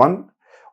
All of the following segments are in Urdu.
1,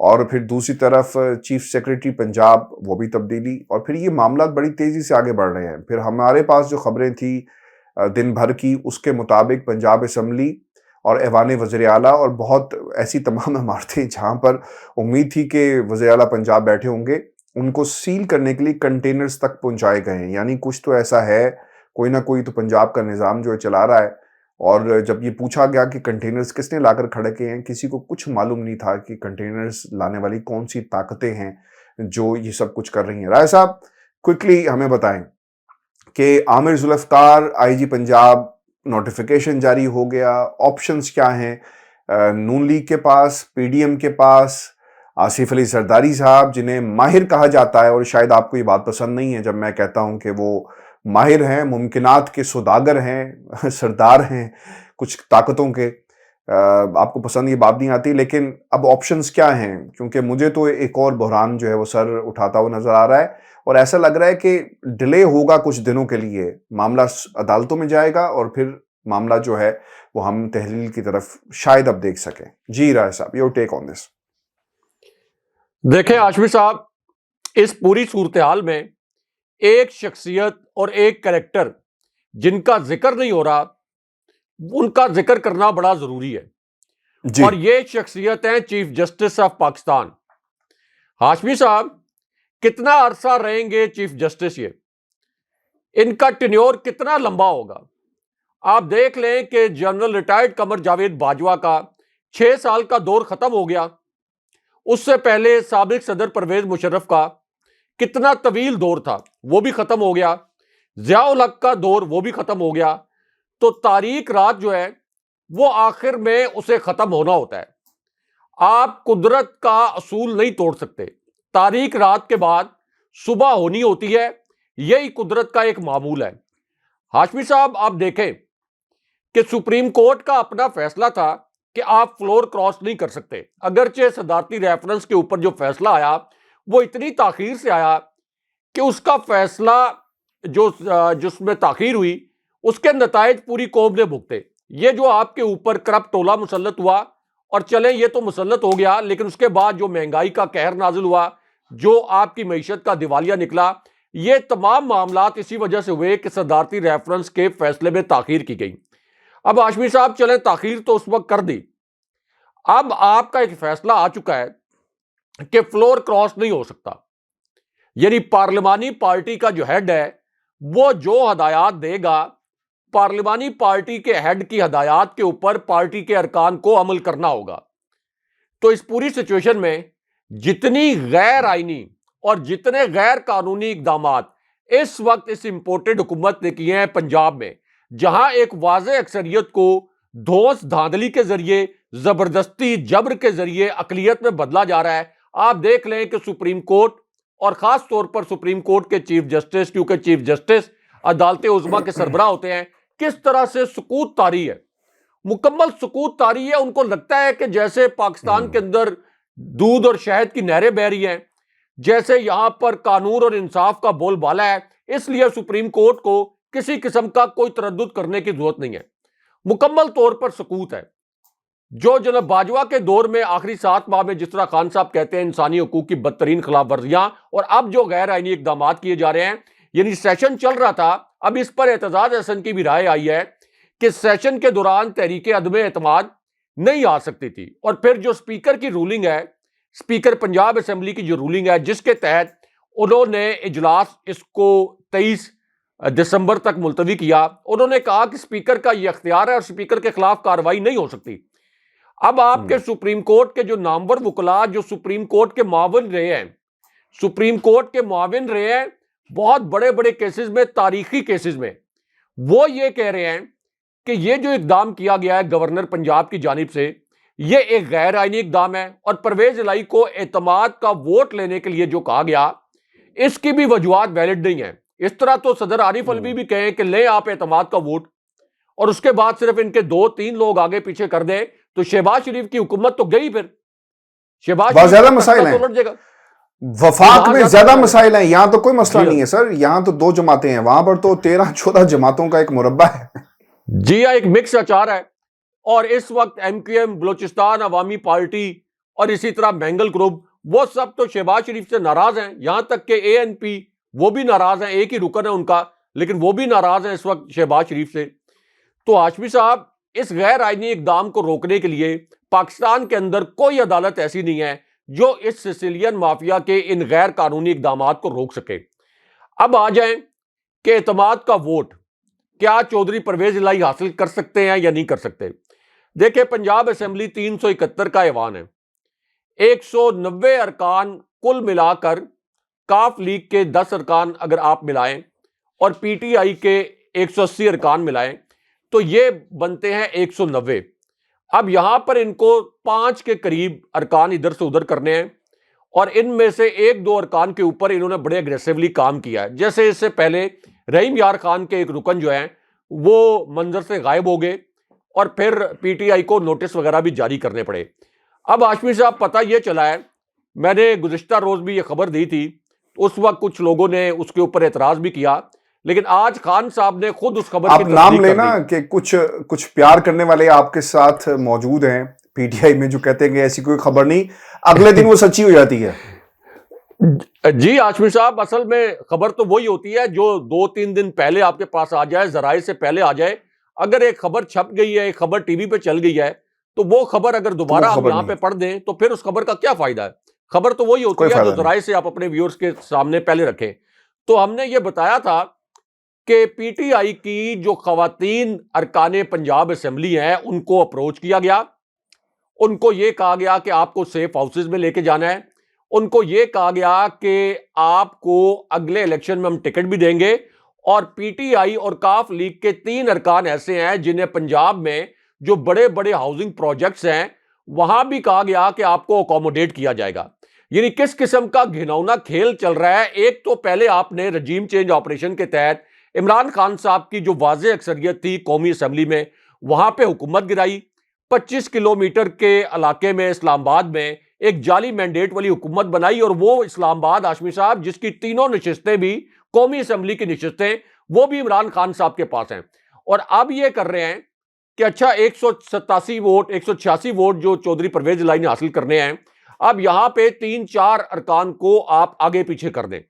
اور پھر دوسری طرف چیف سیکرٹری پنجاب وہ بھی تبدیلی، اور پھر یہ معاملات بڑی تیزی سے آگے بڑھ رہے ہیں۔ پھر ہمارے پاس جو خبریں تھیں دن بھر کی، اس کے مطابق پنجاب اسمبلی اور ایوان وزیر اعلیٰ اور بہت ایسی تمام عمارتیں جہاں پر امید تھی کہ وزیر اعلیٰ پنجاب بیٹھے ہوں گے، ان کو سیل کرنے کے لیے کنٹینرز تک پہنچائے گئے ہیں۔ یعنی کچھ تو ایسا ہے، کوئی نہ کوئی تو پنجاب کا نظام جو ہے چلا رہا ہے۔ اور جب یہ پوچھا گیا کہ کنٹینرز کس نے لا کر کھڑے کیے ہیں، کسی کو کچھ معلوم نہیں تھا کہ کنٹینرز لانے والی کون سی طاقتیں ہیں جو یہ سب کچھ کر رہی ہیں۔ رائے صاحب کوئکلی ہمیں بتائیں کہ عامر ذوالفقار آئی جی پنجاب، نوٹیفیکیشن جاری ہو گیا، آپشنز کیا ہیں نون لیگ کے پاس، پی ڈی ایم کے پاس؟ آصف علی زرداری صاحب جنہیں ماہر کہا جاتا ہے، اور شاید آپ کو یہ بات پسند نہیں ہے جب میں کہتا ہوں کہ وہ ماہر ہیں، ممکنات کے سوداگر ہیں، سردار ہیں کچھ طاقتوں کے، آپ کو پسند یہ بات نہیں آتی، لیکن اب آپشنز کیا ہیں؟ کیونکہ مجھے تو ایک اور بحران جو ہے وہ سر اٹھاتا ہوا نظر آ رہا ہے، اور ایسا لگ رہا ہے کہ ڈیلے ہوگا کچھ دنوں کے لیے، معاملہ عدالتوں میں جائے گا اور پھر معاملہ جو ہے وہ ہم تحلیل کی طرف شاید اب دیکھ سکیں۔ جی رائے صاحب، یور ٹیک آن دس۔ دیکھیں ہاشمی صاحب، اس پوری صورتحال میں ایک شخصیت اور ایک کریکٹر جن کا ذکر نہیں ہو رہا، ان کا ذکر کرنا بڑا ضروری ہے جی اور یہ شخصیت ہیں chief justice of Pakistan. Hashmi صاحب کتنا عرصہ رہیں گے چیف جسٹس؟ یہ ان کا ٹینیور کتنا لمبا ہوگا؟ آپ دیکھ لیں کہ جنرل ریٹائرڈ قمر جاوید باجوہ کا 6 سال کا دور ختم ہو گیا، اس سے پہلے سابق صدر پرویز مشرف کا کتنا طویل دور تھا، وہ بھی ختم ہو گیا، ضیاء الحق کا دور وہ بھی ختم ہو گیا۔ تو تاریخ رات جو ہے وہ آخر میں اسے ختم ہونا ہوتا ہے۔ آپ قدرت کا اصول نہیں توڑ سکتے، تاریخ رات کے بعد صبح ہونی ہوتی ہے، یہی قدرت کا ایک معمول ہے۔ ہاشمی صاحب آپ دیکھیں کہ سپریم کورٹ کا اپنا فیصلہ تھا کہ آپ فلور کراس نہیں کر سکتے، اگرچہ صدارتی ریفرنس کے اوپر جو فیصلہ آیا وہ اتنی تاخیر سے آیا کہ اس کا فیصلہ جس میں تاخیر ہوئی اس کے نتائج پوری قوم نے بھگتے۔ یہ جو آپ کے اوپر کرپٹ ٹولہ مسلط ہوا، اور چلیں یہ تو مسلط ہو گیا، لیکن اس کے بعد جو مہنگائی کا قہر نازل ہوا، جو آپ کی معیشت کا دیوالیہ نکلا، یہ تمام معاملات اسی وجہ سے ہوئے کہ صدارتی ریفرنس کے فیصلے میں تاخیر کی گئی۔ اب ہاشمی صاحب چلیں تاخیر تو اس وقت کر دی، اب آپ کا ایک فیصلہ آ چکا ہے کہ فلور کراس نہیں ہو سکتا، یعنی پارلیمانی پارٹی کا جو ہیڈ ہے وہ جو ہدایات دے گا، پارلیمانی پارٹی کے ہیڈ کی ہدایات کے اوپر پارٹی کے ارکان کو عمل کرنا ہوگا۔ تو اس پوری سچویشن میں جتنی غیر آئینی اور جتنے غیر قانونی اقدامات اس وقت اس امپورٹڈ حکومت نے کیے ہیں پنجاب میں، جہاں ایک واضح اکثریت کو دھوس دھاندلی کے ذریعے، زبردستی جبر کے ذریعے اقلیت میں بدلا جا رہا ہے، آپ دیکھ لیں کہ سپریم کورٹ اور خاص طور پر سپریم کورٹ کے چیف جسٹس، کیونکہ چیف جسٹس عدالت عظمیٰ کے سربراہ ہوتے ہیں، کس طرح سے سکوت طاری ہے، مکمل سکوت طاری ہے۔ ان کو لگتا ہے کہ جیسے پاکستان کے اندر دودھ اور شہد کی نہریں بہہ رہی ہیں، جیسے یہاں پر قانون اور انصاف کا بول بالا ہے، اس لیے سپریم کورٹ کو کسی قسم کا کوئی تردد کرنے کی ضرورت نہیں ہے، مکمل طور پر سکوت ہے۔ جو جناب باجوہ کے دور میں آخری 7 ماہ میں جس طرح خان صاحب کہتے ہیں انسانی حقوق کی بدترین خلاف ورزیاں، اور اب جو غیر آئینی اقدامات کیے جا رہے ہیں، یعنی سیشن چل رہا تھا، اب اس پر اعتزاز احسن کی بھی رائے آئی ہے کہ سیشن کے دوران تحریک عدم اعتماد نہیں آ سکتی تھی، اور پھر جو اسپیکر کی رولنگ ہے، اسپیکر پنجاب اسمبلی کی جو رولنگ ہے جس کے تحت انہوں نے اجلاس اس کو 23 دسمبر تک ملتوی کیا، انہوں نے کہا کہ اسپیکر کا یہ اختیار ہے اور اسپیکر کے خلاف کارروائی نہیں ہو سکتی۔ اب آپ کے سپریم کورٹ کے جو نامور وکلاء جو سپریم کورٹ کے معاون رہے ہیں، سپریم کورٹ کے معاون رہے ہیں بہت بڑے بڑے کیسز میں، تاریخی کیسز میں، وہ یہ کہہ رہے ہیں کہ یہ جو اقدام کیا گیا ہے گورنر پنجاب کی جانب سے، یہ ایک غیر آئینی اقدام ہے، اور پرویز الہی کو اعتماد کا ووٹ لینے کے لیے جو کہا گیا اس کی بھی وجوہات ویلڈ نہیں ہیں۔ اس طرح تو صدر عارف علوی بھی کہیں کہ لیں آپ اعتماد کا ووٹ، اور اس کے بعد صرف ان کے 2-3 لوگ آگے پیچھے کر دیں تو شہباز شریف کی حکومت تو گئی، پھر شہباز بہت زیادہ شریف مسائل ہیں، تو الٹ جائے گا۔ وفاق میں زیادہ مسائل ہیں، یہاں تو کوئی مسئلہ جی نہیں ہے سر، یہاں تو 2 جماعتیں ہیں، وہاں پر تو 13-14 جماعتوں کا ایک مربع ہے۔ جی ہاں، ایک مکس اچار ہے، اور اس وقت ایم کیو ایم، بلوچستان عوامی پارٹی اور اسی طرح مینگل گروپ، وہ سب تو شہباز شریف سے ناراض ہیں، یہاں تک کہ ANP وہ بھی ناراض ہیں، ایک ہی رکن ہے ان کا، لیکن وہ بھی ناراض ہیں اس وقت شہباز شریف سے۔ تو ہاشمی صاحب، اس غیر آئینی اقدام کو روکنے کے لیے پاکستان کے اندر کوئی عدالت ایسی نہیں ہے جو اس سیسیلین مافیا کے ان غیر قانونی اقدامات کو روک سکے۔ اب آ جائیں کہ اعتماد کا ووٹ کیا چودھری پرویز الہی حاصل کر سکتے ہیں یا نہیں کر سکتے۔ دیکھیں، پنجاب اسمبلی 371 کا ایوان ہے، 190 ارکان کل ملا کر، کاف لیگ کے 10 ارکان اگر آپ ملائیں اور PTI کے 180 ارکان ملائیں تو یہ بنتے ہیں 190۔ اب یہاں پر ان کو 5 کے قریب ارکان ادھر سے ادھر کرنے ہیں، اور ان میں سے 1-2 ارکان کے اوپر انہوں نے بڑے اگریسیولی کام کیا ہے۔ جیسے اس سے پہلے رحیم یار خان کے ایک رکن جو ہیں وہ منظر سے غائب ہو گئے، اور پھر PTI کو نوٹس وغیرہ بھی جاری کرنے پڑے۔ اب ہاشمی صاحب، پتہ یہ چلا ہے، میں نے گزشتہ روز بھی یہ خبر دی تھی، اس وقت کچھ لوگوں نے اس کے اوپر اعتراض بھی کیا، لیکن آج خان صاحب نے خود اس خبر آپ کی نام تصدیق کر لینا دی۔ کہ کچھ پیار کرنے والے آپ کے ساتھ موجود ہیں PTI میں جو کہتے ہیں کہ ایسی کوئی خبر نہیں، اگلے دن وہ سچی ہو جاتی ہے۔ جی ہاشمی صاحب، اصل میں خبر تو وہی ہوتی ہے جو 2-3 دن پہلے آپ کے پاس آ جائے، ذرائع سے پہلے آ جائے۔ اگر ایک خبر چھپ گئی ہے، ایک خبر ٹی وی پہ چل گئی ہے، تو وہ خبر اگر دوبارہ ہم یہاں پہ پڑھ دیں تو پھر اس خبر کا کیا فائدہ ہے؟ خبر تو وہی ہوتی ہے جو ذرائع سے آپ اپنے ویورز کے سامنے پہلے رکھیں۔ تو ہم نے یہ بتایا تھا کہ PTI کی جو خواتین ارکان پنجاب اسمبلی ہیں ان کو اپروچ کیا گیا، ان کو یہ کہا گیا کہ آپ کو سیف ہاؤسز میں لے کے جانا ہے، ان کو یہ کہا گیا کہ آپ کو اگلے الیکشن میں ہم ٹکٹ بھی دیں گے، اور PTI اور کاف لیگ کے 3 ارکان ایسے ہیں جنہیں پنجاب میں جو بڑے بڑے ہاؤسنگ پروجیکٹس ہیں وہاں بھی کہا گیا کہ آپ کو اکوموڈیٹ کیا جائے گا۔ یعنی کس قسم کا گھنونا کھیل چل رہا ہے۔ ایک تو پہلے آپ نے رجیم چینج آپریشن کے تحت عمران خان صاحب کی جو واضح اکثریت تھی قومی اسمبلی میں، وہاں پہ حکومت گرائی، 25 کلومیٹر کے علاقے میں اسلام آباد میں ایک جعلی مینڈیٹ والی حکومت بنائی، اور وہ اسلام آباد ہاشمی صاحب جس کی 3 نشستیں بھی قومی اسمبلی کی نشستیں وہ بھی عمران خان صاحب کے پاس ہیں۔ اور اب یہ کر رہے ہیں کہ اچھا 187 ووٹ 186 ووٹ جو چودھری پرویز الہی نے حاصل کرنے ہیں، اب یہاں پہ 3-4 ارکان کو آپ آگے پیچھے کر دیں۔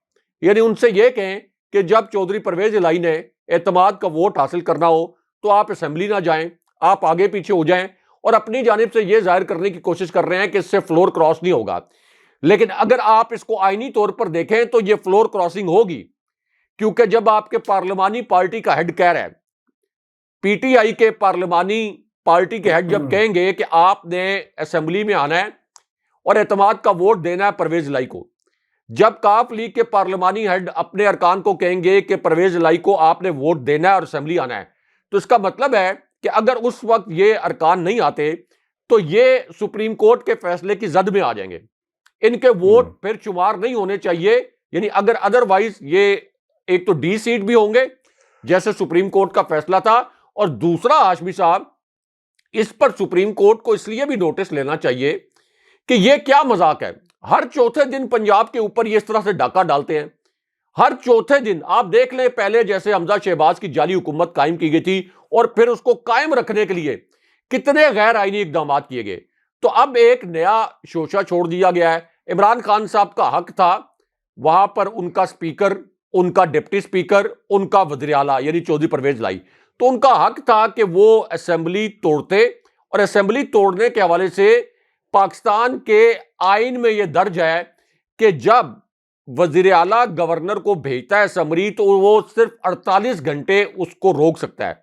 یعنی ان سے یہ کہیں کہ جب چودھری پرویز الہی نے اعتماد کا ووٹ حاصل کرنا ہو تو آپ اسمبلی نہ جائیں، آپ آگے پیچھے ہو جائیں، اور اپنی جانب سے یہ ظاہر کرنے کی کوشش کر رہے ہیں کہ اس سے فلور کراس نہیں ہوگا۔ لیکن اگر آپ اس کو آئینی طور پر دیکھیں تو یہ فلور کراسنگ ہوگی، کیونکہ جب آپ کے پارلیمانی پارٹی کا ہیڈ کہہ رہا ہے، PTI کے پارلیمانی پارٹی کے ہیڈ جب کہیں گے کہ آپ نے اسمبلی میں آنا ہے اور اعتماد کا ووٹ دینا ہے پرویز الہی کو، جب کاف لیگ کے پارلیمانی ہیڈ اپنے ارکان کو کہیں گے کہ پرویز الہی کو آپ نے ووٹ دینا ہے اور اسمبلی آنا ہے، تو اس کا مطلب ہے کہ اگر اس وقت یہ ارکان نہیں آتے تو یہ سپریم کورٹ کے فیصلے کی زد میں آ جائیں گے، ان کے ووٹ پھر شمار نہیں ہونے چاہیے۔ یعنی اگر ادروائز یہ ایک تو ڈی سیٹ بھی ہوں گے جیسے سپریم کورٹ کا فیصلہ تھا، اور دوسرا ہاشمی صاحب اس پر سپریم کورٹ کو اس لیے بھی نوٹس لینا چاہیے کہ یہ کیا مذاق ہے۔ ہر چوتھے دن پنجاب کے اوپر یہ اس طرح سے ڈاکہ ڈالتے ہیں، ہر چوتھے دن۔ آپ دیکھ لیں پہلے جیسے حمزہ شہباز کی جعلی حکومت قائم کی گئی تھی، اور پھر اس کو قائم رکھنے کے لیے کتنے غیر آئینی اقدامات کیے گئے۔ تو اب ایک نیا شوشہ چھوڑ دیا گیا ہے۔ عمران خان صاحب کا حق تھا وہاں پر ان کا سپیکر، ان کا ڈپٹی سپیکر، ان کا وزیر اعلیٰ یعنی چودھری پرویز الہی، تو ان کا حق تھا کہ وہ اسمبلی توڑتے، اور اسمبلی توڑنے کے حوالے سے پاکستان کے آئین میں یہ درج ہے کہ جب وزیر اعلیٰ گورنر کو بھیجتا ہے اسمبلی تو وہ صرف 48 گھنٹے اس کو روک سکتا ہے۔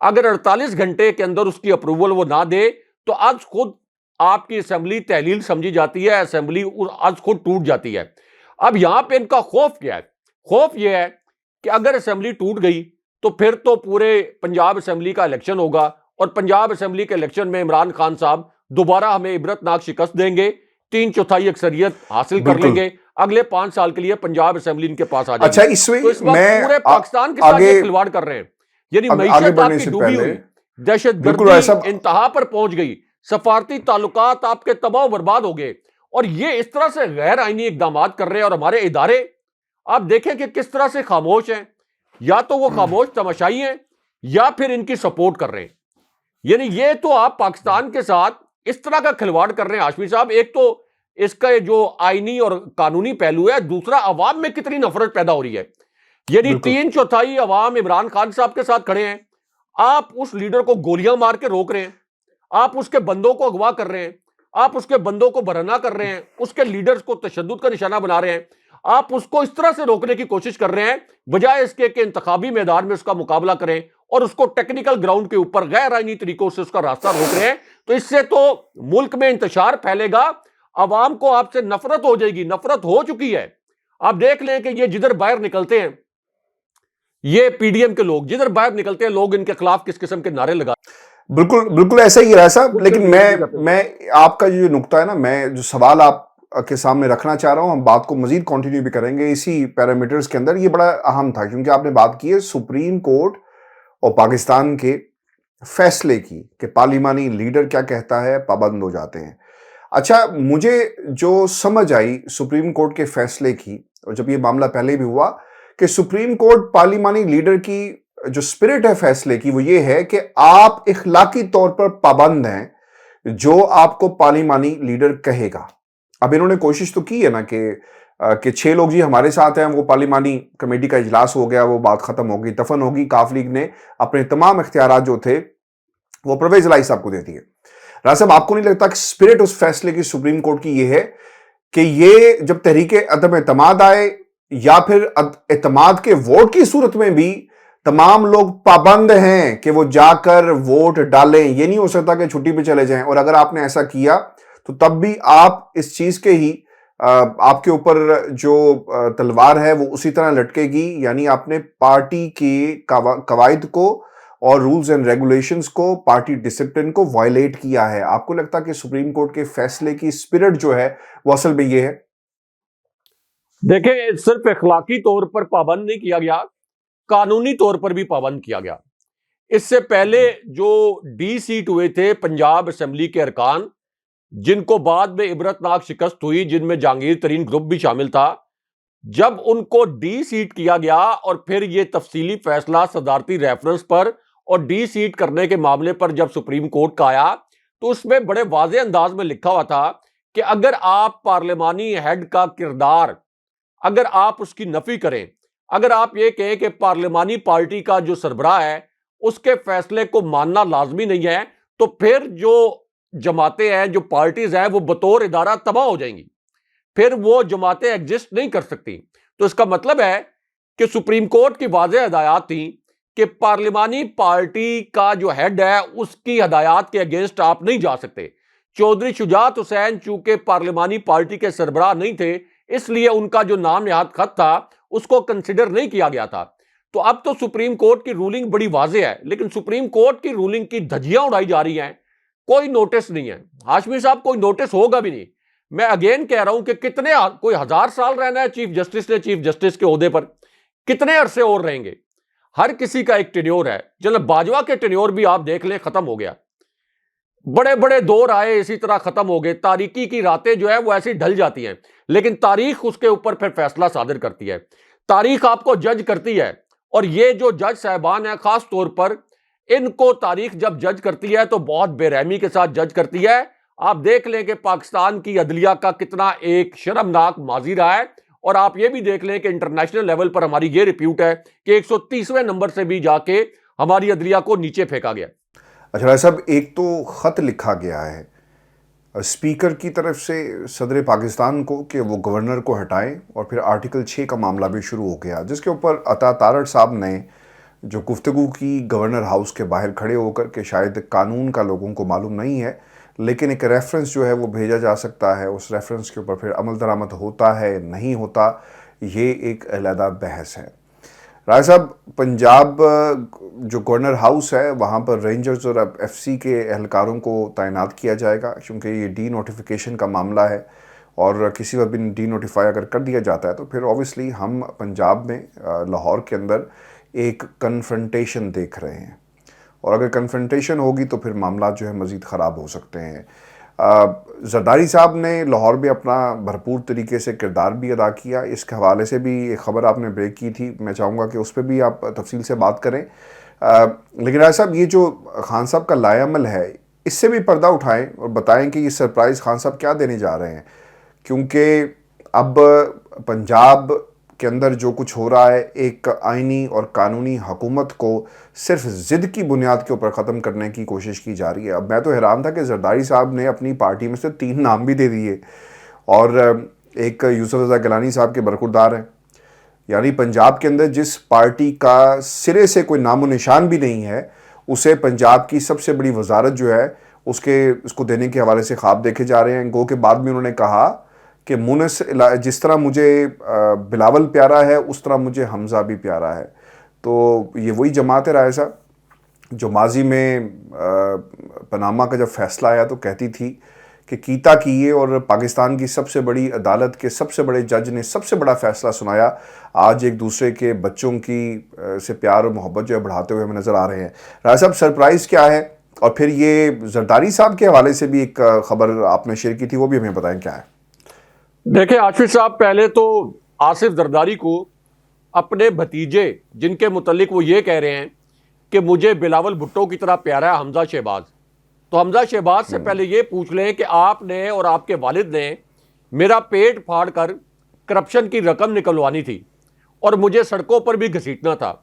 اگر 48 گھنٹے کے اندر اس کی اپروول وہ نہ دے تو از خود آپ کی اسمبلی تحلیل سمجھی جاتی ہے، اسمبلی از خود ٹوٹ جاتی ہے۔ اب یہاں پہ ان کا خوف کیا ہے؟ خوف یہ ہے کہ اگر اسمبلی ٹوٹ گئی تو پھر تو پورے پنجاب اسمبلی کا الیکشن ہوگا، اور پنجاب اسمبلی کے الیکشن میں عمران خان صاحب دوبارہ ہمیں عبرتناک شکست دیں گے، 3/4 اکثریت حاصل کر لیں گے، اگلے 5 سال کے لیے پنجاب اسمبلی ان کے پاس آ جائے گی۔ اچھا، اس وقت پورے پاکستان کے ساتھ یہ کھلواڑ کر رہے ہیں۔ یعنی معیشت آپ کی ڈوبی ہوئی، دہشت گردی انتہا پر پہنچ گئی، سفارتی تعلقات آپ کے تباہ و برباد ہو گئے، اور یہ اس طرح سے غیر آئینی اقدامات کر رہے ہیں۔ اور ہمارے ادارے آپ دیکھیں کہ کس طرح سے خاموش ہیں، یا تو وہ خاموش تماشائی ہیں یا پھر ان کی سپورٹ کر رہے ہیں۔ یعنی یہ تو آپ پاکستان کے ساتھ اس طرح کا کھلواڑ کر رہے ہیں ہاشمی صاحب. ایک تو اس کا جو آئینی اور قانونی پہلو ہے, دوسرا عوام میں کتنی نفرت پیدا ہو رہی ہے. یعنی بالکل 3/4 عوام عمران خان صاحب کے ساتھ کھڑے ہیں, آپ اس لیڈر کو گولیاں مار کے روک رہے ہیں, آپ اس کے بندوں کو اغوا کر رہے ہیں, آپ اس کے بندوں کو برہنہ کر رہے ہیں, اس کے لیڈرز کو تشدد کا نشانہ بنا رہے ہیں, آپ اس کو اس طرح سے روکنے کی کوشش کر رہے ہیں بجائے اس کے کہ انتخابی میدان میں اس کا مقابلہ کریں اور اس کو ٹیکنیکل گراؤنڈ کے اوپر غیر آئینی طریقوں سے اس کا راستہ روک رہے ہیں. تو اس سے تو ملک میں انتشار پھیلے گا, عوام کو آپ سے نفرت ہو جائے گی, نفرت ہو چکی ہے. آپ دیکھ لیں کہ یہ جدھر باہر نکلتے ہیں, یہ پی ڈی ایم کے لوگ جدھر باہر نکلتے ہیں, لوگ ان کے خلاف کس قسم کے نعرے لگا. بالکل بالکل ایسا ہی رہا صاحب. لیکن میں آپ کا جو نقطہ ہے نا, میں جو سوال آپ کے سامنے رکھنا چاہ رہا ہوں, ہم بات کو مزید کنٹینیو بھی کریں گے اسی پیرامیٹرز کے اندر. یہ بڑا اہم تھا کیونکہ آپ نے بات کی ہے سپریم کورٹ اور پاکستان کے فیصلے کی کہ پارلیمانی لیڈر کیا کہتا ہے پابند ہو جاتے ہیں. اچھا, مجھے جو سمجھ آئی سپریم کورٹ کے فیصلے کی, اور جب یہ معاملہ پہلے بھی ہوا, کہ سپریم کورٹ پارلیمانی لیڈر کی جو اسپرٹ ہے فیصلے کی وہ یہ ہے کہ آپ اخلاقی طور پر پابند ہیں جو آپ کو پارلیمانی لیڈر کہے گا. اب انہوں نے کوشش تو کی ہے نا کہ 6 لوگ جی ہمارے ساتھ ہیں, وہ پارلیمانی کمیٹی کا اجلاس ہو گیا, وہ بات ختم ہو گئی, دفن ہوگی. کاف لیگ نے اپنے تمام اختیارات جو تھے وہ پرویز الہی صاحب کو دے دیے. راز صاحب, آپ کو نہیں لگتا کہ اسپرٹ اس فیصلے کی سپریم کورٹ کی یہ ہے کہ یہ جب تحریک عدم اعتماد آئے یا پھر اعتماد کے ووٹ کی صورت میں بھی تمام لوگ پابند ہیں کہ وہ جا کر ووٹ ڈالیں؟ یہ نہیں ہو سکتا کہ چھٹی پہ چلے جائیں, اور اگر آپ نے ایسا کیا تو تب بھی آپ اس چیز کے ہی آپ کے اوپر جو تلوار ہے وہ اسی طرح لٹکے گی. یعنی آپ نے پارٹی کے قواعد کو اور رولز اینڈ ریگولیشنز کو, پارٹی ڈسپلن کو وائلیٹ کیا ہے. آپ کو لگتا کہ سپریم کورٹ کے فیصلے کی اسپرٹ جو ہے وہ اصل میں یہ ہے؟ دیکھیں, صرف اخلاقی طور پر پابند نہیں کیا گیا, قانونی طور پر بھی پابند کیا گیا. اس سے پہلے جو ڈی سیٹ ہوئے تھے پنجاب اسمبلی کے ارکان, جن کو بعد میں عبرتناک شکست ہوئی, جن میں جہانگیر ترین گروپ بھی شامل تھا, جب ان کو ڈی سیٹ کیا گیا اور پھر یہ تفصیلی فیصلہ صدارتی ریفرنس پر اور ڈی سیٹ کرنے کے معاملے پر جب سپریم کورٹ کا آیا تو اس میں بڑے واضح انداز میں لکھا ہوا تھا کہ اگر آپ پارلیمانی ہیڈ کا کردار, اگر آپ اس کی نفی کریں, اگر آپ یہ کہیں کہ پارلیمانی پارٹی کا جو سربراہ ہے اس کے فیصلے کو ماننا لازمی نہیں ہے, تو پھر جو جماعتیں ہیں, جو پارٹیز ہیں, وہ بطور ادارہ تباہ ہو جائیں گی, پھر وہ جماعتیں ایگزسٹ نہیں کر سکتی. تو اس کا مطلب ہے کہ سپریم کورٹ کی واضح ہدایات تھیں کہ پارلیمانی پارٹی کا جو ہیڈ ہے اس کی ہدایات کے اگینسٹ آپ نہیں جا سکتے. چودھری شجاعت حسین چونکہ پارلیمانی پارٹی کے سربراہ نہیں تھے, اس لیے ان کا جو نام نہاد خط تھا اس کو کنسیڈر نہیں کیا گیا تھا. تو اب تو سپریم کورٹ کی رولنگ بڑی واضح ہے, لیکن سپریم کورٹ کی رولنگ کی دھجیاں اڑائی جا رہی ہیں, کوئی نوٹس نہیں ہے. ہاشمی صاحب, کوئی نوٹس ہوگا بھی نہیں. میں اگین کہہ رہا ہوں کہ کتنے, کوئی 1000 سال رہنا ہے چیف جسٹس نے چیف جسٹس کے عہدے پر, کتنے عرصے اور رہیں گے؟ ہر کسی کا ایک ٹینیور ہے. جناب باجوہ کے ٹینیور بھی آپ دیکھ لیں ختم ہو گیا, بڑے بڑے دور آئے اسی طرح ختم ہو گئے. تاریکی کی راتیں جو ہے وہ ایسی ڈھل جاتی ہیں, لیکن تاریخ اس کے اوپر پھر فیصلہ صادر کرتی ہے, تاریخ آپ کو جج کرتی ہے. اور یہ جو جج صاحبان ہیں خاص طور پر, ان کو تاریخ جب جج کرتی ہے تو بہت بے رحمی کے ساتھ جج کرتی ہے. آپ دیکھ لیں کہ پاکستان کی عدلیہ کا کتنا ایک شرمناک ماضی رہا ہے, اور آپ یہ بھی دیکھ لیں کہ انٹرنیشنل لیول پر ہماری یہ ریپیوٹ ہے کہ 130ویں نمبر سے بھی جا کے ہماری عدلیہ کو نیچے پھینکا گیا. اچھا صاحب, ایک تو خط لکھا گیا ہے اسپیکر کی طرف سے صدر پاکستان کو کہ وہ گورنر کو ہٹائیں, اور پھر آرٹیکل 6 کا معاملہ بھی شروع ہو گیا, جس کے اوپر عطا تارڑ صاحب نے جو گفتگو کی گورنر ہاؤس کے باہر کھڑے ہو کر کہ شاید قانون کا لوگوں کو معلوم نہیں ہے, لیکن ایک ریفرنس جو ہے وہ بھیجا جا سکتا ہے, اس ریفرنس کے اوپر پھر عمل درآمد ہوتا ہے نہیں ہوتا, یہ ایک علیحدہ بحث ہے. رائے صاحب, پنجاب جو گورنر ہاؤس ہے وہاں پر رینجرز اور ایف سی کے اہلکاروں کو تعینات کیا جائے گا, کیونکہ یہ ڈی نوٹیفیکیشن کا معاملہ ہے, اور کسی وقت بھی ڈی نوٹیفائی اگر کر دیا جاتا ہے تو پھر اوبیسلی ہم پنجاب میں لاہور کے اندر ایک کنفرنٹیشن دیکھ رہے ہیں, اور اگر کنفرنٹیشن ہوگی تو پھر معاملات جو ہے مزید خراب ہو سکتے ہیں. زرداری صاحب نے لاہور میں اپنا بھرپور طریقے سے کردار بھی ادا کیا, اس کے حوالے سے بھی ایک خبر آپ نے بریک کی تھی, میں چاہوں گا کہ اس پہ بھی آپ تفصیل سے بات کریں. لیکن رائے صاحب, یہ جو خان صاحب کا لائے عمل ہے اس سے بھی پردہ اٹھائیں اور بتائیں کہ یہ سرپرائز خان صاحب کیا دینے جا رہے ہیں، کیونکہ اب پنجاب کے اندر جو کچھ ہو رہا ہے ایک آئینی اور قانونی حکومت کو صرف ضد کی بنیاد کے اوپر ختم کرنے کی کوشش کی جا رہی ہے۔ اب میں تو حیران تھا کہ زرداری صاحب نے اپنی پارٹی میں سے 3 نام بھی دے دیے، اور ایک یوسف رضا گیلانی صاحب کے برخوردار ہیں۔ یعنی پنجاب کے اندر جس پارٹی کا سرے سے کوئی نام و نشان بھی نہیں ہے، اسے پنجاب کی سب سے بڑی وزارت جو ہے اس کو دینے کے حوالے سے خواب دیکھے جا رہے ہیں۔ گو کے بعد میں انہوں نے کہا کہ مونس جس طرح مجھے بلاول پیارا ہے اس طرح مجھے حمزہ بھی پیارا ہے۔ تو یہ وہی جماعت ہے رائے صاحب جو ماضی میں پاناما کا جب فیصلہ آیا تو کہتی تھی کہ کیتا کیے، اور پاکستان کی سب سے بڑی عدالت کے سب سے بڑے جج نے سب سے بڑا فیصلہ سنایا، آج ایک دوسرے کے بچوں کی سے پیار اور محبت جو ہے بڑھاتے ہوئے ہمیں نظر آ رہے ہیں۔ رائے صاحب سرپرائز کیا ہے؟ اور پھر یہ زرداری صاحب کے حوالے سے بھی ایک خبر آپ نے شیئر کی تھی، وہ بھی ہمیں بتائیں کیا ہے؟ دیکھیں عاشق صاحب، پہلے تو آصف زرداری کو اپنے بھتیجے جن کے متعلق وہ یہ کہہ رہے ہیں کہ مجھے بلاول بھٹو کی طرح پیارا ہے حمزہ شہباز، تو حمزہ شہباز سے پہلے یہ پوچھ لیں کہ آپ نے اور آپ کے والد نے میرا پیٹ پھاڑ کر کرپشن کی رقم نکلوانی تھی اور مجھے سڑکوں پر بھی گھسیٹنا تھا۔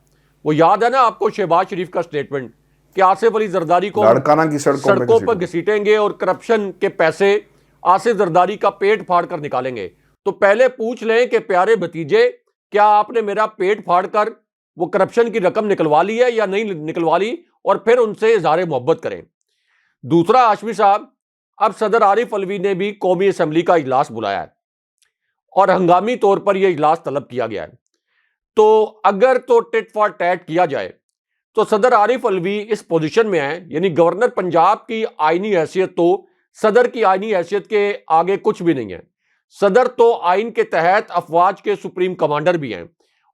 وہ یاد ہے نا آپ کو شہباز شریف کا سٹیٹمنٹ کہ آصف علی زرداری کو لاڑکانہ کی سڑکوں پر گھسیٹیں گے اور کرپشن کے پیسے آصف زرداری کا پیٹ پھاڑ کر نکالیں گے۔ تو پہلے پوچھ لیں کہ پیارے بھتیجے، کیا آپ نے میرا پیٹ پھاڑ کر وہ کرپشن کی رقم نکلوا لی ہے یا نہیں نکلوا لی، اور پھر ان سے اظہار محبت کریں۔ دوسرا ہاشمی صاحب، اب صدر عارف علوی نے بھی قومی اسمبلی کا اجلاس بلایا ہے اور ہنگامی طور پر یہ اجلاس طلب کیا گیا ہے۔ تو اگر تو ٹٹ فار ٹیٹ کیا جائے تو صدر عارف علوی اس پوزیشن میں ہیں، یعنی گورنر پنجاب کی آئینی حیثیت تو صدر کی آئینی حیثیت کے آگے کچھ بھی نہیں ہے۔ صدر تو آئین کے تحت افواج کے سپریم کمانڈر بھی ہیں،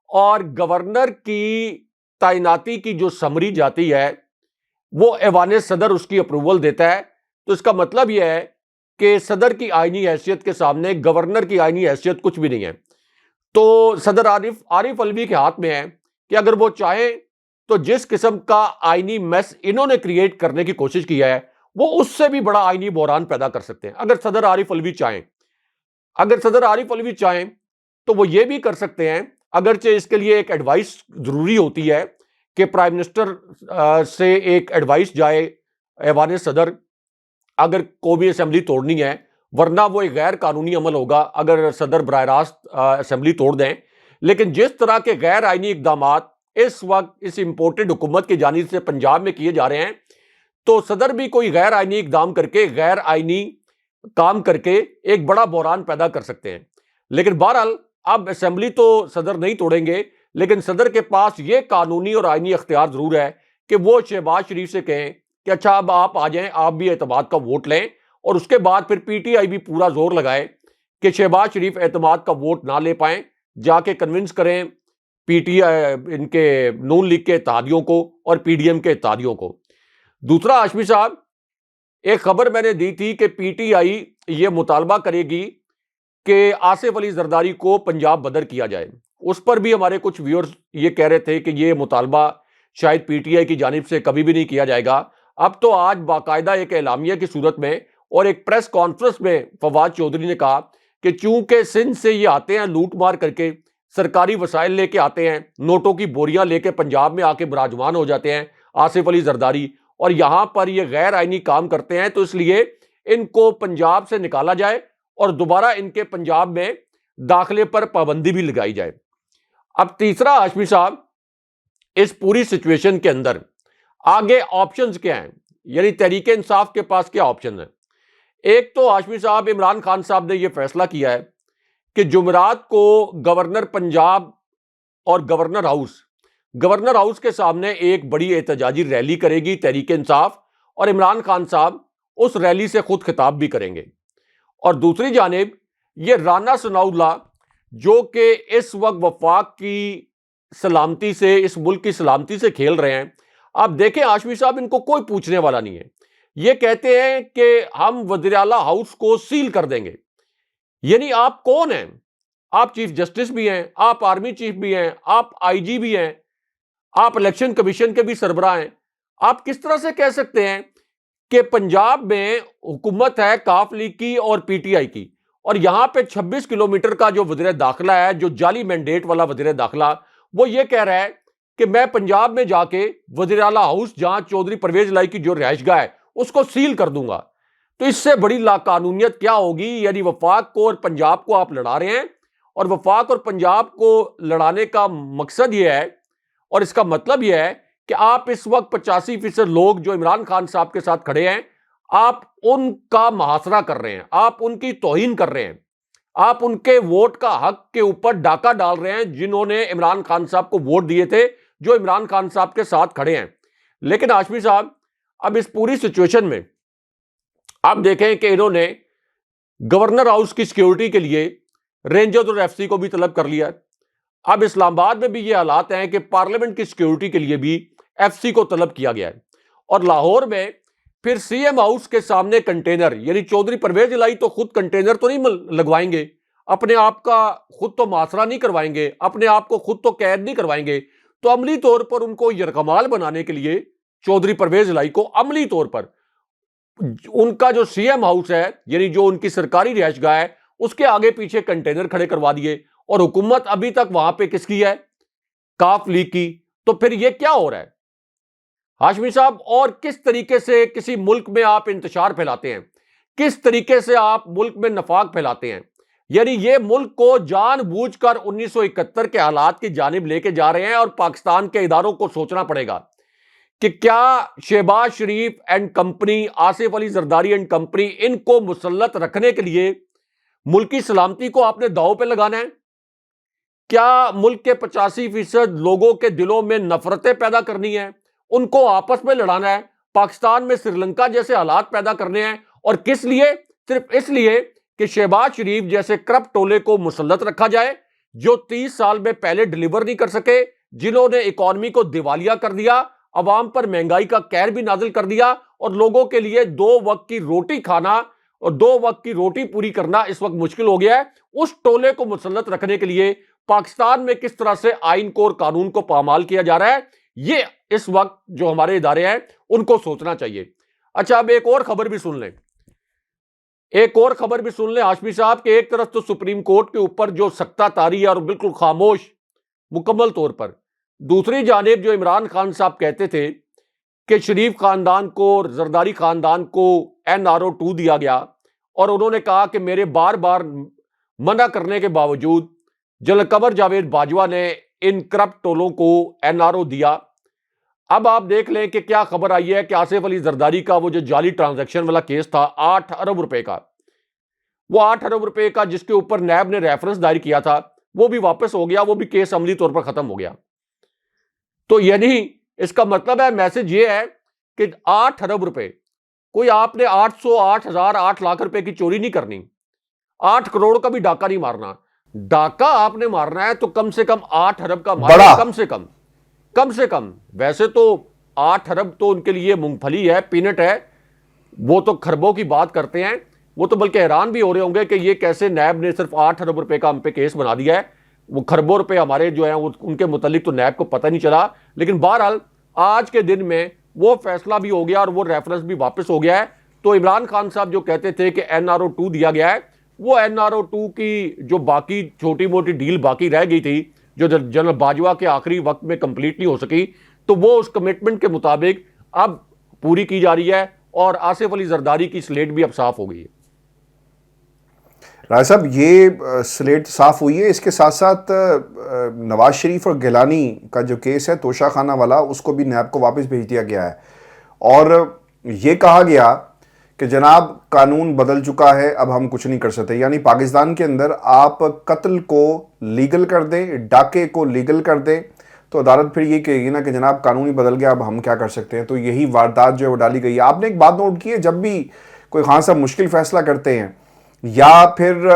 اور گورنر کی تعیناتی کی جو سمری جاتی ہے وہ ایوان صدر اس کی اپروول دیتا ہے۔ تو اس کا مطلب یہ ہے کہ صدر کی آئینی حیثیت کے سامنے گورنر کی آئینی حیثیت کچھ بھی نہیں ہے۔ تو صدر عارف علوی کے ہاتھ میں ہے کہ اگر وہ چاہیں تو جس قسم کا آئینی میس انہوں نے کریٹ کرنے کی کوشش کی ہے وہ اس سے بھی بڑا آئینی بحران پیدا کر سکتے ہیں اگر صدر عارف علوی چاہیں۔ اگر صدر عارف علوی چاہیں تو وہ یہ بھی کر سکتے ہیں، اگرچہ اس کے لیے ایک ایڈوائس ضروری ہوتی ہے کہ پرائم منسٹر سے ایک ایڈوائس جائے ایوان صدر اگر قومی اسمبلی توڑنی ہے، ورنہ وہ ایک غیر قانونی عمل ہوگا اگر صدر براہ راست اسمبلی توڑ دیں۔ لیکن جس طرح کے غیر آئینی اقدامات اس وقت اس امپورٹڈ حکومت کی جانب سے پنجاب میں کیے جا رہے ہیں، تو صدر بھی کوئی غیر آئینی اقدام کر کے، غیر آئینی کام کر کے ایک بڑا بحران پیدا کر سکتے ہیں۔ لیکن بہرحال اب اسمبلی تو صدر نہیں توڑیں گے، لیکن صدر کے پاس یہ قانونی اور آئینی اختیار ضرور ہے کہ وہ شہباز شریف سے کہیں کہ اچھا اب آپ آ جائیں، آپ بھی اعتماد کا ووٹ لیں، اور اس کے بعد پھر پی ٹی آئی بھی پورا زور لگائے کہ شہباز شریف اعتماد کا ووٹ نہ لے پائیں، جا کے کنونس کریں پی ٹی آئی ان کے نون لیگ کے اتحادیوں کو اور پی ڈی ایم کے اتحادیوں کو۔ دوسرا ہاشمی صاحب، ایک خبر میں نے دی تھی کہ پی ٹی آئی یہ مطالبہ کرے گی کہ آصف علی زرداری کو پنجاب بدر کیا جائے۔ اس پر بھی ہمارے کچھ ویورز یہ کہہ رہے تھے کہ یہ مطالبہ شاید پی ٹی آئی کی جانب سے کبھی بھی نہیں کیا جائے گا۔ اب تو آج باقاعدہ ایک اعلامیہ کی صورت میں اور ایک پریس کانفرنس میں فواد چودھری نے کہا کہ چونکہ سندھ سے یہ آتے ہیں لوٹ مار کر کے، سرکاری وسائل لے کے آتے ہیں، نوٹوں کی بوریاں لے کے پنجاب میں آ کے براجمان ہو جاتے ہیں آصف علی زرداری، اور یہاں پر یہ غیر آئینی کام کرتے ہیں، تو اس لیے ان کو پنجاب سے نکالا جائے اور دوبارہ ان کے پنجاب میں داخلے پر پابندی بھی لگائی جائے۔ اب تیسرا ہاشمی صاحب، اس پوری سچویشن کے اندر آگے آپشنز کیا ہیں، یعنی تحریک انصاف کے پاس کیا آپشن ہے؟ ایک تو ہاشمی صاحب، عمران خان صاحب نے یہ فیصلہ کیا ہے کہ جمعرات کو گورنر پنجاب اور گورنر ہاؤس کے سامنے ایک بڑی احتجاجی ریلی کرے گی تحریک انصاف، اور عمران خان صاحب اس ریلی سے خود خطاب بھی کریں گے۔ اور دوسری جانب یہ رانا ثناء اللہ جو کہ اس وقت وفاق کی سلامتی سے، اس ملک کی سلامتی سے کھیل رہے ہیں، آپ دیکھیں ہاشمی صاحب ان کو کوئی پوچھنے والا نہیں ہے، یہ کہتے ہیں کہ ہم وزیر اعلیٰ ہاؤس کو سیل کر دیں گے۔ یعنی آپ کون ہیں؟ آپ چیف جسٹس بھی ہیں، آپ آرمی چیف بھی ہیں، آپ آئی جی بھی ہیں، آپ الیکشن کمیشن کے بھی سربراہ ہیں، آپ کس طرح سے کہہ سکتے ہیں کہ پنجاب میں حکومت ہے کاف لیگ کی اور پی ٹی آئی کی, اور یہاں پہ 26 کلومیٹر کا جو وزیر داخلہ ہے, جو جعلی مینڈیٹ والا وزیر داخلہ, وہ یہ کہہ رہا ہے کہ میں پنجاب میں جا کے وزیر اعلیٰ ہاؤس جہاں چودھری پرویز الہی کی جو رہائش گاہ ہے اس کو سیل کر دوں گا. تو اس سے بڑی لاقانونیت کیا ہوگی؟ یعنی وفاق کو اور پنجاب کو آپ لڑا رہے ہیں, اور وفاق اور پنجاب کو لڑانے کا مقصد یہ ہے اور اس کا مطلب یہ ہے کہ آپ اس وقت 85% لوگ جو عمران خان صاحب کے ساتھ کھڑے ہیں, آپ ان کا محاصرہ کر رہے ہیں, آپ ان کی توہین کر رہے ہیں, آپ ان کے ووٹ کا حق کے اوپر ڈاکہ ڈال رہے ہیں جنہوں نے عمران خان صاحب کو ووٹ دیے تھے, جو عمران خان صاحب کے ساتھ کھڑے ہیں. لیکن ہاشمی صاحب, اب اس پوری سچویشن میں آپ دیکھیں کہ انہوں نے گورنر ہاؤس کی سیکیورٹی کے لیے رینجرز اور ایف سی کو بھی طلب کر لیا. اب اسلام آباد میں بھی یہ حالات ہیں کہ پارلیمنٹ کی سیکیورٹی کے لیے بھی ایف سی کو طلب کیا گیا ہے, اور لاہور میں پھر سی ایم ہاؤس کے سامنے کنٹینر, یعنی چودھری پرویز الہی تو خود کنٹینر تو نہیں لگوائیں گے, اپنے آپ کا خود تو محاصرہ نہیں کروائیں گے, اپنے آپ کو خود تو قید نہیں کروائیں گے, تو عملی طور پر ان کو یرغمال بنانے کے لیے چودھری پرویز الہی کو عملی طور پر ان کا جو سی ایم ہاؤس ہے, یعنی جو ان کی سرکاری رہائش گاہ ہے, اس کے آگے پیچھے کنٹینر کھڑے کروا دیے, اور حکومت ابھی تک وہاں پہ کس کی ہے؟ کاف لیگ کی. تو پھر یہ کیا ہو رہا ہے ہاشمی صاحب؟ اور کس طریقے سے کسی ملک میں آپ انتشار پھیلاتے ہیں, کس طریقے سے آپ ملک میں نفاق پھیلاتے ہیں؟ یعنی یہ ملک کو جان بوجھ کر 1971 کے حالات کی جانب لے کے جا رہے ہیں, اور پاکستان کے اداروں کو سوچنا پڑے گا کہ کیا Shahbaz Sharif and company, Asif Ali Zardari and company, ان کو مسلط رکھنے کے لیے ملکی سلامتی کو آپ نے داؤ پہ لگانا ہے؟ کیا ملک کے 85% لوگوں کے دلوں میں نفرتیں پیدا کرنی ہیں, ان کو آپس میں لڑانا ہے, پاکستان میں سری لنکا جیسے حالات پیدا کرنے ہیں؟ اور کس لیے؟ صرف اس لیے کہ شہباز شریف جیسے کرپٹ ٹولے کو مسلط رکھا جائے, جو 30 سال میں پہلے ڈلیور نہیں کر سکے, جنہوں نے اکانومی کو دیوالیہ کر دیا, عوام پر مہنگائی کا قہر بھی نازل کر دیا, اور لوگوں کے لیے 2 وقت کی روٹی کھانا اور 2 وقت کی روٹی پوری کرنا اس وقت مشکل ہو گیا ہے. اس ٹولے کو مسلط رکھنے کے لیے پاکستان میں کس طرح سے آئین کو اور قانون کو پامال کیا جا رہا ہے, یہ اس وقت جو ہمارے ادارے ہیں ان کو سوچنا چاہیے. اچھا, اب ایک اور خبر بھی سن لیں, ایک اور خبر بھی سن لیں ہاشمی صاحب, کہ ایک طرف تو سپریم کورٹ کے اوپر جو سکتہ طاری ہے اور بالکل خاموش مکمل طور پر, دوسری جانب جو عمران خان صاحب کہتے تھے کہ شریف خاندان کو, زرداری خاندان کو NRO2 دیا گیا, اور انہوں نے کہا کہ میرے بار بار منع کرنے کے باوجود جنرل قمر جاوید باجوہ نے ان کرپٹ ٹولوں کو NRO دیا. اب آپ دیکھ لیں کہ کیا خبر آئی ہے کہ آصف علی زرداری کا وہ جو جعلی ٹرانزیکشن والا کیس تھا 8 ارب روپے کا, وہ 8 ارب روپے کا جس کے اوپر نیب نے ریفرنس دائر کیا تھا, وہ بھی واپس ہو گیا, وہ بھی کیس عملی طور پر ختم ہو گیا. تو یعنی اس کا مطلب ہے, میسج یہ ہے کہ 8 ارب روپے, کوئی آپ نے 800 8 لاکھ روپے کی چوری نہیں کرنی, 8 کروڑ کا بھی ڈاکہ نہیں مارنا. ڈاکہ آپ نے مارنا ہے تو کم سے کم 8 ارب کا مارنا, کم سے کم. ویسے تو 8 ارب تو ان کے لیے مونگ پھلی ہے, پینٹ ہے, وہ تو خربوں کی بات کرتے ہیں. وہ تو بلکہ حیران بھی ہو رہے ہوں گے کہ یہ کیسے نیب نے صرف 8 ارب روپے کا ہم پہ کیس بنا دیا ہے. وہ خربوں روپے ہمارے جو ہیں ان کے متعلق تو نیب کو پتہ نہیں چلا, لیکن بہرحال آج کے دن میں وہ فیصلہ بھی ہو گیا اور وہ ریفرنس بھی واپس ہو گیا ہے. تو عمران خان صاحب جو کہتے تھے کہ NRO2 دیا گیا ہے, وہ NRO2 کی جو باقی چھوٹی موٹی ڈیل باقی رہ گئی تھی, جو جنرل باجوہ کے آخری وقت میں کمپلیٹ نہیں ہو سکی, تو وہ اس کمٹمنٹ کے مطابق اب پوری کی جا رہی ہے, اور آصف علی زرداری کی سلیٹ بھی اب صاف ہو گئی ہے. راجہ صاحب, یہ سلیٹ صاف ہوئی ہے, اس کے ساتھ ساتھ نواز شریف اور گیلانی کا جو کیس ہے توشہ خانہ والا, اس کو بھی نیب کو واپس بھیج دیا گیا ہے, اور یہ کہا گیا کہ جناب قانون بدل چکا ہے, اب ہم کچھ نہیں کر سکتے. یعنی پاکستان کے اندر آپ قتل کو لیگل کر دیں, ڈاکے کو لیگل کر دیں, تو عدالت پھر یہ کہے گی نا کہ جناب قانون ہی بدل گیا, اب ہم کیا کر سکتے ہیں. تو یہی واردات جو ہے وہ ڈالی گئی ہے. آپ نے ایک بات نوٹ کی ہے, جب بھی کوئی خان صاحب مشکل فیصلہ کرتے ہیں یا پھر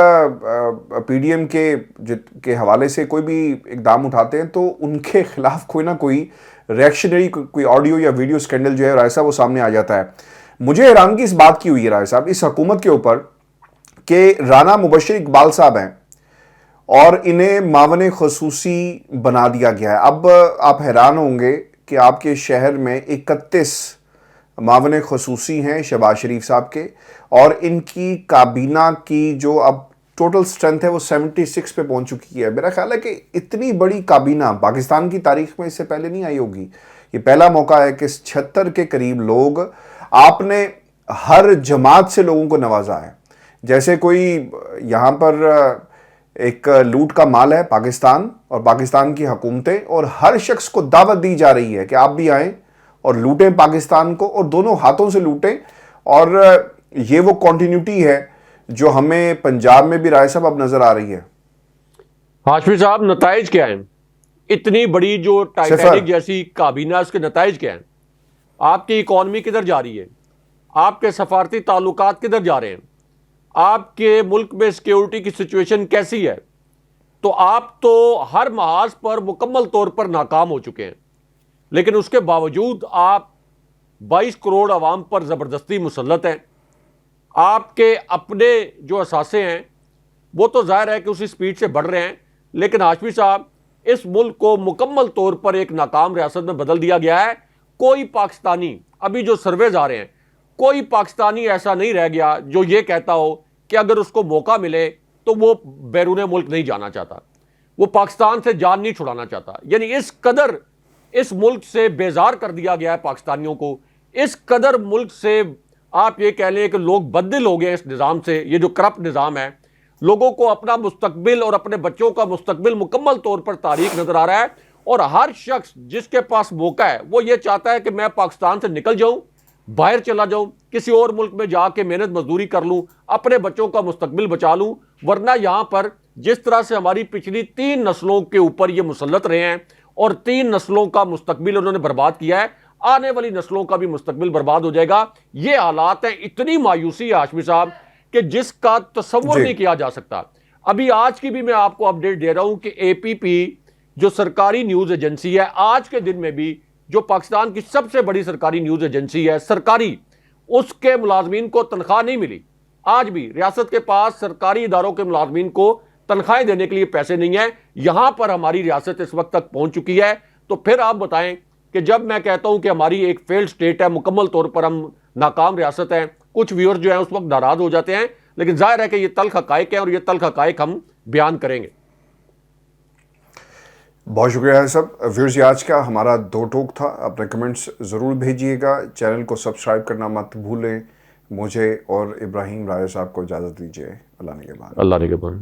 پی ڈی ایم کے حوالے سے کوئی بھی اقدام اٹھاتے ہیں, تو ان کے خلاف کوئی نہ کوئی ریئیکشنری کوئی آڈیو یا ویڈیو سکینڈل جو ہے رائے صاحب وہ سامنے آ جاتا ہے. مجھے حیرانگی اس بات کی ہوئی ہے رائے صاحب اس حکومت کے اوپر کہ رانا مبشر اقبال صاحب ہیں اور انہیں معاون خصوصی بنا دیا گیا ہے. اب آپ حیران ہوں گے کہ آپ کے شہر میں 31 معاون خصوصی ہیں شہباز شریف صاحب کے، اور ان کی کابینہ کی جو اب ٹوٹل سٹرینتھ ہے وہ 76 پہ پہنچ چکی ہے۔ میرا خیال ہے کہ اتنی بڑی کابینہ پاکستان کی تاریخ میں اس سے پہلے نہیں آئی ہوگی۔ یہ پہلا موقع ہے کہ 76 کے قریب لوگ، آپ نے ہر جماعت سے لوگوں کو نوازا ہے۔ جیسے کوئی یہاں پر ایک لوٹ کا مال ہے پاکستان اور پاکستان کی حکومتیں، اور ہر شخص کو دعوت دی جا رہی ہے کہ آپ بھی آئیں اور لوٹیں پاکستان کو، اور دونوں ہاتھوں سے لوٹیں۔ اور یہ وہ کنٹینیوٹی ہے جو ہمیں پنجاب میں بھی رائے صاحب اب نظر آ رہی ہے۔ ہاشمی صاحب، نتائج کیا ہیں؟ اتنی بڑی جو ٹائٹینک جیسی کابینہ، اس کے نتائج کیا ہیں؟ آپ کی اکانومی کدھر جا رہی ہے؟ آپ کے سفارتی تعلقات کدھر جا رہے ہیں؟ آپ کے ملک میں سیکیورٹی کی سچویشن کیسی ہے؟ تو آپ تو ہر محاذ پر مکمل طور پر ناکام ہو چکے ہیں، لیکن اس کے باوجود آپ 22 کروڑ عوام پر زبردستی مسلط ہیں۔ آپ کے اپنے جو اثاثے ہیں وہ تو ظاہر ہے کہ اسی سپیڈ سے بڑھ رہے ہیں، لیکن ہاشمی صاحب، اس ملک کو مکمل طور پر ایک ناکام ریاست میں بدل دیا گیا ہے۔ کوئی پاکستانی، ابھی جو سرویز آ رہے ہیں، کوئی پاکستانی ایسا نہیں رہ گیا جو یہ کہتا ہو کہ اگر اس کو موقع ملے تو وہ بیرون ملک نہیں جانا چاہتا، وہ پاکستان سے جان نہیں چھڑانا چاہتا۔ یعنی اس قدر اس ملک سے بیزار کر دیا گیا ہے پاکستانیوں کو، اس قدر ملک سے آپ یہ کہہ لیں کہ لوگ بدل ہو گئے اس نظام سے۔ یہ جو کرپٹ نظام ہے، لوگوں کو اپنا مستقبل اور اپنے بچوں کا مستقبل مکمل طور پر تاریک نظر آ رہا ہے، اور ہر شخص جس کے پاس موقع ہے وہ یہ چاہتا ہے کہ میں پاکستان سے نکل جاؤں، باہر چلا جاؤں، کسی اور ملک میں جا کے محنت مزدوری کر لوں، اپنے بچوں کا مستقبل بچا لوں۔ ورنہ یہاں پر جس طرح سے ہماری پچھلی 3 نسلوں کے اوپر یہ مسلط رہے ہیں اور 3 نسلوں کا مستقبل انہوں نے برباد کیا ہے، آنے والی نسلوں کا بھی مستقبل برباد ہو جائے گا۔ یہ حالات ہیں، اتنی مایوسی ہے ہاشمی صاحب کہ جس کا تصور نہیں کیا جا سکتا۔ ابھی آج کی بھی میں آپ کو اپڈیٹ دے رہا ہوں کہ اے پی پی جو سرکاری نیوز ایجنسی ہے، آج کے دن میں بھی جو پاکستان کی سب سے بڑی سرکاری نیوز ایجنسی ہے، سرکاری، اس کے ملازمین کو تنخواہ نہیں ملی۔ آج بھی ریاست کے پاس سرکاری اداروں کے ملازمین کو تنخواہیں دینے کے لیے پیسے نہیں ہیں۔ یہاں پر ہماری ریاست اس وقت تک پہنچ چکی ہے۔ تو پھر آپ بتائیں کہ جب میں کہتا ہوں کہ ہماری ایک فیلڈ سٹیٹ ہے، مکمل طور پر ہم ناکام ریاست ہیں، کچھ ویور جو ہیں اس وقت ناراض ہو جاتے ہیں، لیکن ظاہر ہے کہ یہ تلخ حقائق ہیں اور یہ تلخ حقائق ہم بیان کریں گے۔ بہت شکریہ صاحب۔ ویورز، آج کا ہمارا 2 ٹوک تھا۔ اپنے کمنٹس ضرور بھیجیے گا، چینل کو سبسکرائب کرنا مت بھولیں۔ مجھے اور ابراہیم راجہ صاحب کو اجازت دیجیے۔ اللہ نگہبان۔ اللہ نگہبان۔